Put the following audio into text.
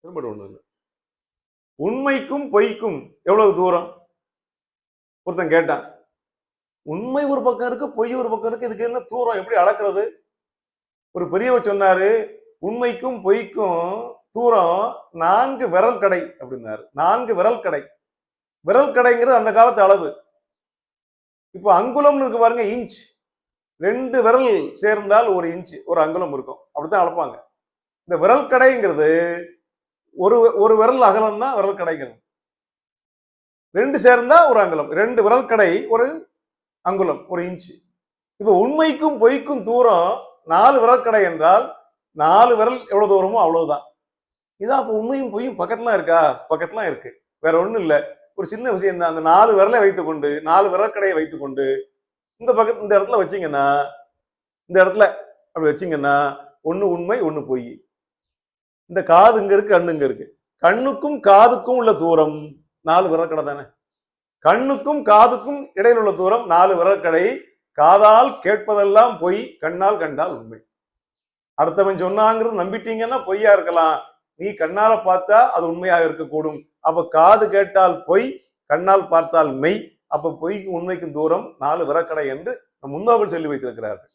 திரும்ப ஒண்ணு இல்லை. உண்மைக்கும் பொய்க்கும் எவ்வளவு தூரம்? ஒருத்தன் கேட்டான். உண்மை ஒரு பக்கம் இருக்கு, பொய் ஒரு பக்கம் இருக்கு, இதுக்கு என்ன தூரம், எப்படி அளக்குறது? ஒரு பெரியவர் சொன்னாரு, உண்மைக்கும் பொய்க்கும் தூரம் 4 விரல் கடை அப்படின்னாரு. 4 விரல் கடை. விரல் கடைங்கிறது அந்த காலத்து அளவு. இப்போ அங்குலம்னு இருக்கு பாருங்க, இன்ச். 2 விரல் சேர்ந்தால் 1 இன்ச், ஒரு அங்குலம் இருக்கும். அப்படித்தான் அளப்பாங்க. இந்த விரல் கடைங்கிறது ஒரு விரல் அகலம் தான் விரல் கடைங்கிறது. 2 சேர்ந்தா ஒரு அங்குலம். 2 விரல் கடை ஒரு அங்குலம், 1 இன்ச். இப்ப உண்மைக்கும் பொய்க்கும் தூரம் 4 விரல் கடை என்றால் 4 விரல் எவ்வளவு தூரமோ அவ்வளவுதான். இதான் அப்ப உண்மையும் பொய்யும் பக்கத்துல இருக்கா? பக்கத்துல இருக்கு. வேற ஒண்ணும் இல்ல. ஒரு சின்ன விஷயம் தான். அந்த 4 விரலை வைத்துக்கொண்டு 4 விரல் கடையை வைத்துக்கொண்டு இந்த இடத்துல வச்சீங்கன்னா, இந்த இடத்துல அப்படி வச்சீங்கன்னா, ஒண்ணு உண்மை, ஒண்ணு பொய். இந்த காது இங்க இருக்கு, கண்ணு இங்க இருக்கு. கண்ணுக்கும் காதுக்கும் உள்ள தூரம் 4 விரல் கடை தானே. கண்ணுக்கும் காதுக்கும் இடையில் உள்ள தூரம் 4 விரல் கடை. காதால் கேட்பதெல்லாம் பொய், கண்ணால் கண்டால் உண்மை. அடுத்தவன் சொன்னாங்கிறது நம்பிட்டீங்கன்னா பொய்யா இருக்கலாம். நீ கண்ணால பார்த்தா அது உண்மையாக இருக்கக்கூடும். அப்ப காது கேட்டால் பொய், கண்ணால் பார்த்தால் மெய். அப்ப பொய்க்கும் உண்மைக்கும் தூரம் 4 விரல் கடை என்று முன்னோர்கள் சொல்லி வைத்திருக்கிறார்கள்.